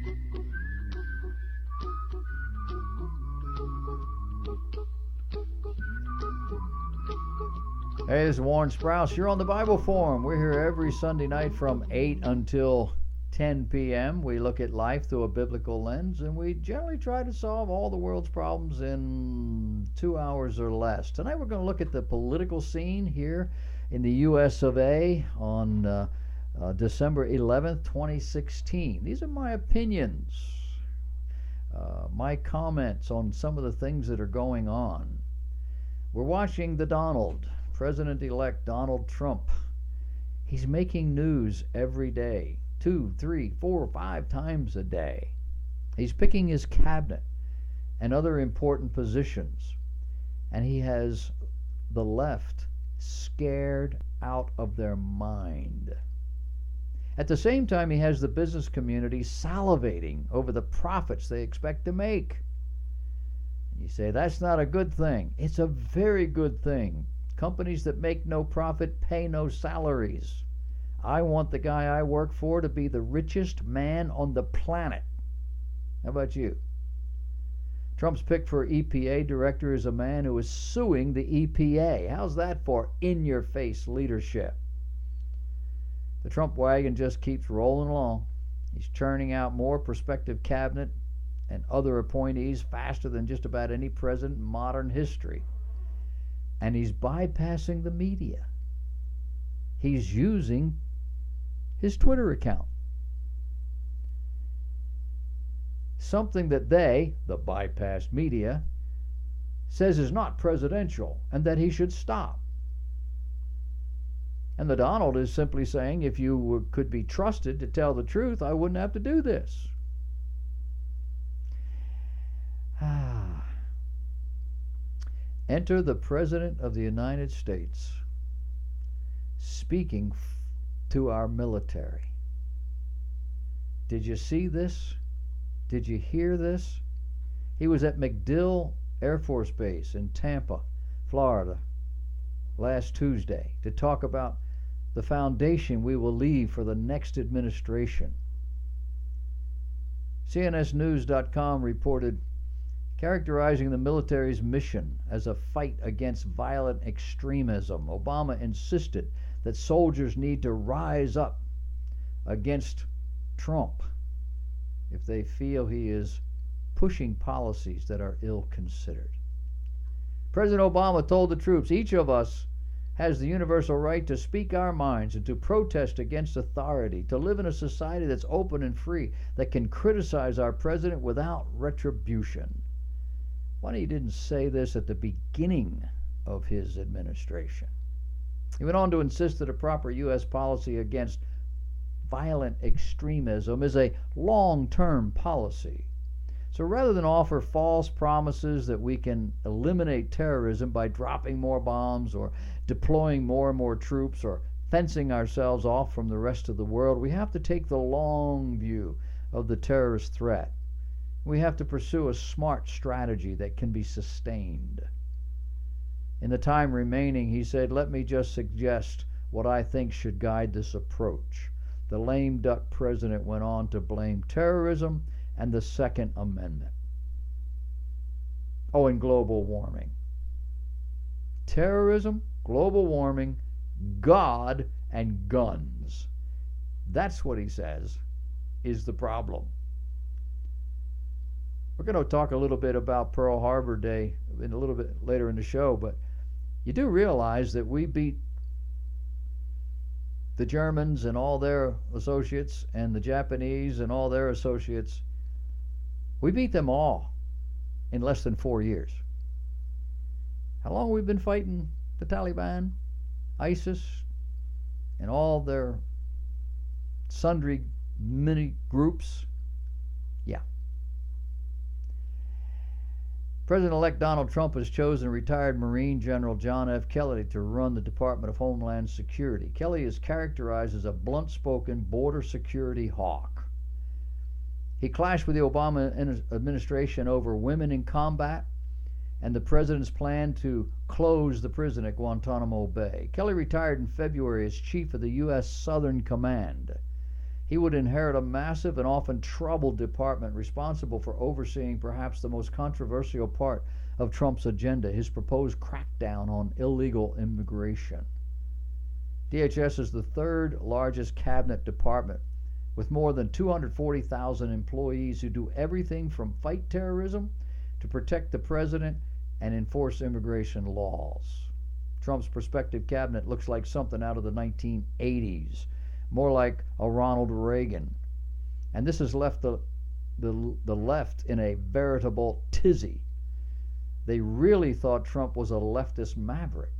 Hey, this is Warren Sprouse. You're on the Bible Forum. We're here every Sunday night from 8 until 10 p.m. We look at life through a biblical lens, and we generally try to solve all the world's problems in 2 hours or less. Tonight we're going to look at the political scene here in the U.S. of A. on December 11th, 2016. These are my opinions, my comments on some of the things that are going on. We're watching President-elect Donald Trump. He's making news every day, 2, 3, 4, 5 times a day. He's picking his cabinet and other important positions, and he has the left scared out of their mind. At the same time, he has the business community salivating over the profits they expect to make. You say, that's not a good thing. It's a very good thing. Companies that make no profit pay no salaries. I want the guy I work for to be the richest man on the planet. How about you? Trump's pick for EPA director is a man who is suing the EPA. How's that for in-your-face leadership? The Trump wagon just keeps rolling along. He's churning out more prospective cabinet and other appointees faster than just about any president in modern history. And he's bypassing the media. He's using his Twitter account. Something that they, the bypassed media, says is not presidential and that he should stop. And the Donald is simply saying, if you could be trusted to tell the truth, I wouldn't have to do this. Enter the President of the United States speaking to our military. Did you see this? Did you hear this? He was at MacDill Air Force Base in Tampa, Florida, last Tuesday to talk about the foundation we will leave for the next administration. CNSnews.com reported, characterizing the military's mission as a fight against violent extremism, Obama insisted that soldiers need to rise up against Trump if they feel he is pushing policies that are ill-considered. President Obama told the troops, each of us has the universal right to speak our minds and to protest against authority, to live in a society that's open and free, that can criticize our president without retribution. Why he didn't say this at the beginning of his administration? He went on to insist that a proper U.S. policy against violent extremism is a long-term policy. So rather than offer false promises that we can eliminate terrorism by dropping more bombs or deploying more and more troops or fencing ourselves off from the rest of the world, we have to take the long view of the terrorist threat. We have to pursue a smart strategy that can be sustained. In the time remaining, he said, let me just suggest what I think should guide this approach. The lame duck president went on to blame terrorism and the Second Amendment. Oh, and global warming. Terrorism, global warming, God, and guns. That's what he says is the problem. We're going to talk a little bit about Pearl Harbor Day a little bit later in the show, but you do realize that we beat the Germans and all their associates and the Japanese and all their associates. We beat them all in less than 4 years. How long have we been fighting the Taliban, ISIS, and all their sundry mini groups? Yeah. President-elect Donald Trump has chosen retired Marine General John F. Kelly to run the Department of Homeland Security. Kelly is characterized as a blunt-spoken border security hawk. He clashed with the Obama administration over women in combat and the president's plan to close the prison at Guantanamo Bay. Kelly retired in February as chief of the U.S. Southern Command. He would inherit a massive and often troubled department responsible for overseeing perhaps the most controversial part of Trump's agenda, his proposed crackdown on illegal immigration. DHS is the third largest cabinet department with more than 240,000 employees who do everything from fight terrorism to protect the president and enforce immigration laws. Trump's prospective cabinet looks like something out of the 1980s, more like a Ronald Reagan. And this has left the left in a veritable tizzy. They really thought Trump was a leftist maverick.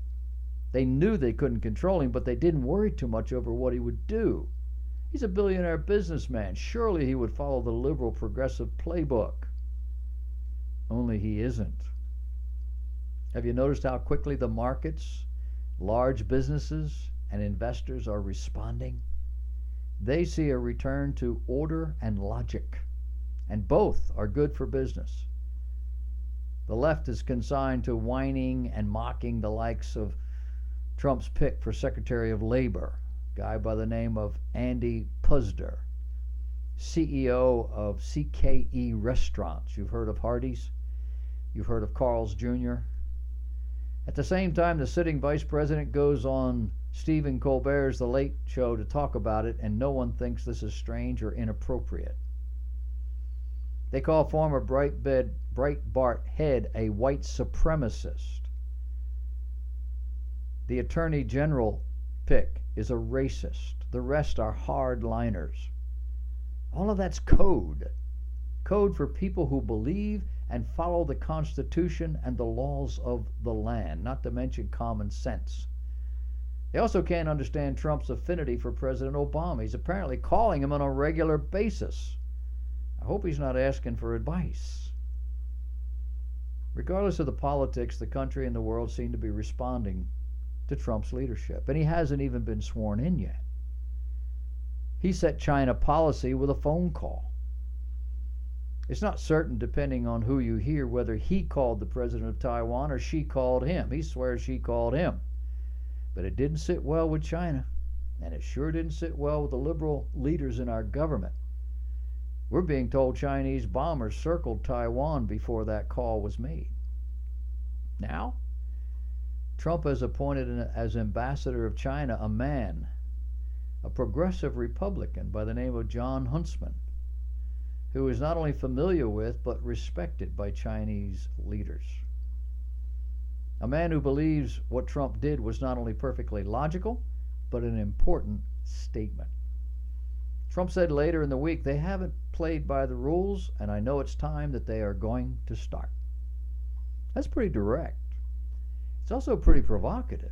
They knew they couldn't control him, but they didn't worry too much over what he would do. He's a billionaire businessman. Surely he would follow the liberal progressive playbook. Only he isn't. Have you noticed how quickly the markets, large businesses, and investors are responding? They see a return to order and logic, and both are good for business. The left is consigned to whining and mocking the likes of Trump's pick for Secretary of Labor, a guy by the name of Andy Puzder, CEO of CKE Restaurants. You've heard of Hardee's? You've heard of Carl's Jr.? At the same time, the sitting vice president goes on Stephen Colbert's The Late Show to talk about it, and no one thinks this is strange or inappropriate. They call former Breitbart head a white supremacist. The Attorney General pick is a racist. The rest are hardliners. All of that's code. Code for people who believe and follow the Constitution and the laws of the land, not to mention common sense. They also can't understand Trump's affinity for President Obama. He's apparently calling him on a regular basis. I hope he's not asking for advice. Regardless of the politics, the country and the world seem to be responding to Trump's leadership, and he hasn't even been sworn in yet. He set China policy with a phone call. It's not certain, depending on who you hear, whether he called the president of Taiwan or she called him. He swears she called him. But it didn't sit well with China, and it sure didn't sit well with the liberal leaders in our government. We're being told Chinese bombers circled Taiwan before that call was made. Now, Trump has appointed as ambassador of China a man, a progressive Republican by the name of Jon Huntsman, who is not only familiar with but respected by Chinese leaders. A man who believes what Trump did was not only perfectly logical, but an important statement. Trump said later in the week, they haven't played by the rules, and I know it's time that they are going to start. That's pretty direct. It's also pretty provocative.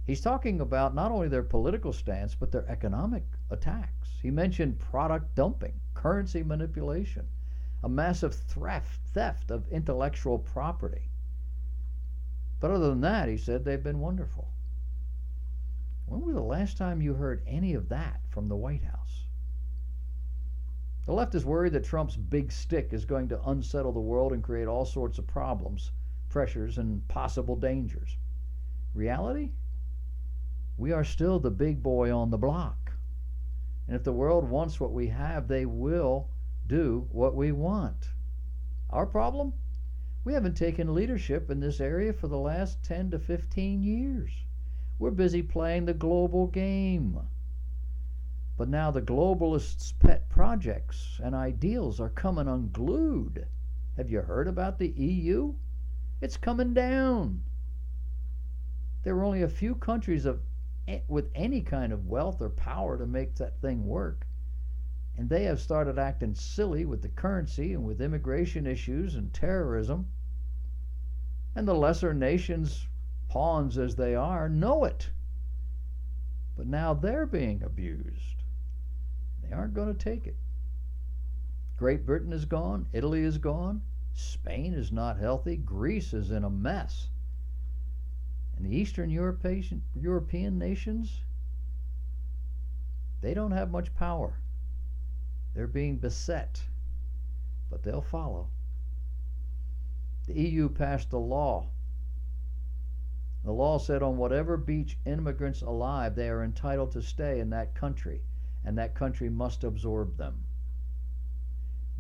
He's talking about not only their political stance, but their economic attacks. He mentioned product dumping, currency manipulation, a massive theft of intellectual property. But other than that, he said they've been wonderful. When was the last time you heard any of that from the White House? The left is worried that Trump's big stick is going to unsettle the world and create all sorts of problems, pressures, and possible dangers. Reality? We are still the big boy on the block. And if the world wants what we have, they will do what we want. Our problem? We haven't taken leadership in this area for the last 10 to 15 years. We're busy playing the global game. But now the globalists' pet projects and ideals are coming unglued. Have you heard about the EU? It's coming down. There are only a few countries with any kind of wealth or power to make that thing work. And they have started acting silly with the currency and with immigration issues and terrorism. And the lesser nations, pawns as they are, know it. But now they're being abused. They aren't going to take it. Great Britain is gone. Italy is gone. Spain is not healthy. Greece is in a mess. And the Eastern European nations, they don't have much power. They're being beset, but they'll follow. The EU passed a law The law said on whatever beach immigrants alive, they are entitled to stay in that country, and that country must absorb them.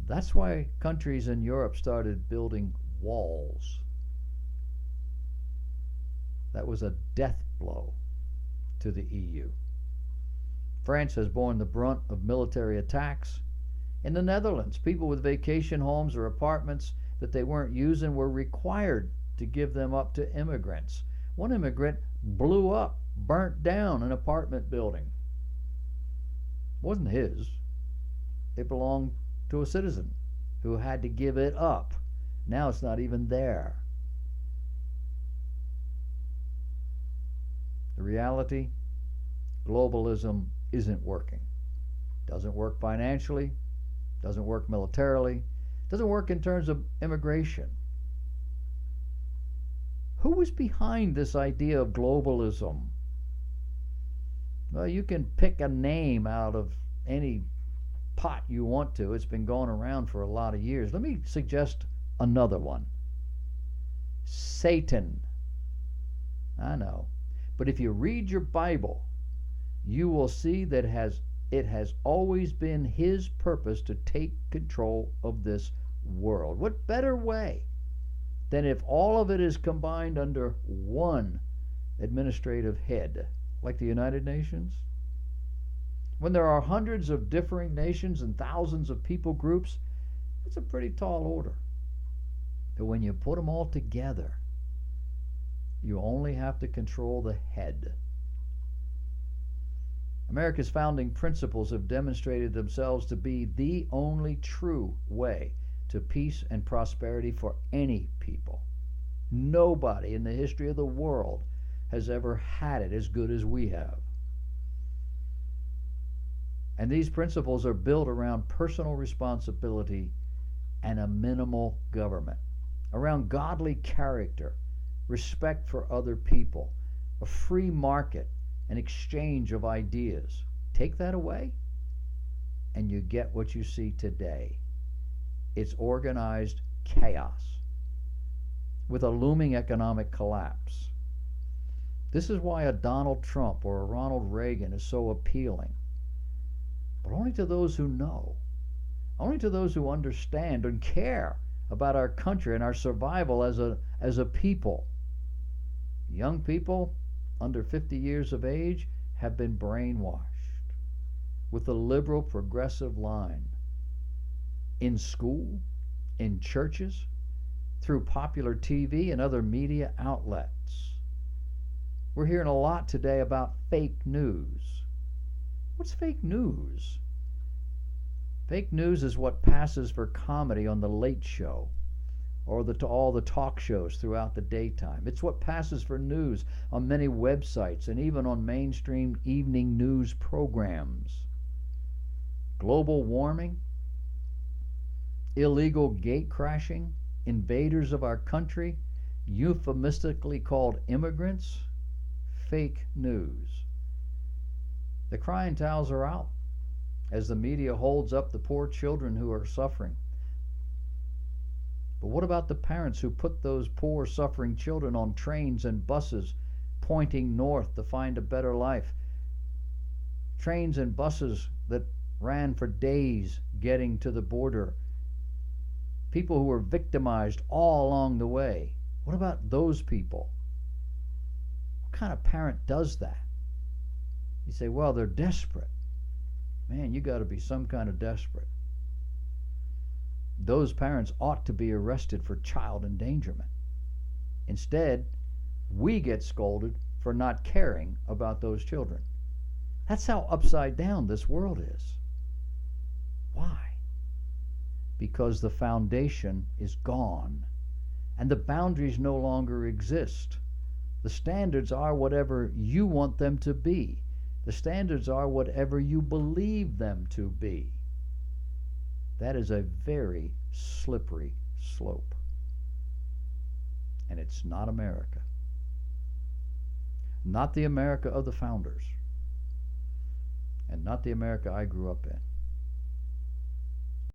That's why countries in Europe started building walls. That was a death blow to the EU. France has borne the brunt of military attacks. In the Netherlands, people with vacation homes or apartments that they weren't using were required to give them up to immigrants. One immigrant blew up, burnt down an apartment building. It wasn't his. It belonged to a citizen who had to give it up. Now it's not even there. The reality, globalism isn't working. Doesn't work financially, doesn't work militarily, doesn't work in terms of immigration. Who was behind this idea of globalism? Well, you can pick a name out of any pot you want to. It's been going around for a lot of years. Let me suggest another one. Satan. I know. But if you read your Bible, you will see that it has always been his purpose to take control of this world. What better way than if all of it is combined under one administrative head, like the United Nations? When there are hundreds of differing nations and thousands of people groups, it's a pretty tall order. But when you put them all together, you only have to control the head. America's founding principles have demonstrated themselves to be the only true way to peace and prosperity for any people. Nobody in the history of the world has ever had it as good as we have. And these principles are built around personal responsibility and a minimal government, around godly character, respect for other people, a free market, an exchange of ideas. Take that away, and you get what you see today. It's organized chaos with a looming economic collapse. This is why a Donald Trump or a Ronald Reagan is so appealing. But only to those who know, only to those who understand and care about our country and our survival as a people. Young people under 50 years of age have been brainwashed with the liberal progressive line in school, in churches, through popular TV and other media outlets. We're hearing a lot today about fake news. What's fake news? Fake news is what passes for comedy on The Late Show or all the talk shows throughout the daytime. It's what passes for news on many websites and even on mainstream evening news programs. Global warming, illegal gate crashing, invaders of our country, euphemistically called immigrants, fake news. The crying towels are out as the media holds up the poor children who are suffering. But what about the parents who put those poor suffering children on trains and buses pointing north to find a better life? Trains and buses that ran for days getting to the border. People who were victimized all along the way. What about those people? What kind of parent does that? You say, well, they're desperate. Man, you got to be some kind of desperate. Those parents ought to be arrested for child endangerment. Instead, we get scolded for not caring about those children. That's how upside down this world is. Why? Because the foundation is gone and the boundaries no longer exist. The standards are whatever you want them to be. The standards are whatever you believe them to be. That is a very slippery slope. And it's not America. Not the America of the founders. And not the America I grew up in.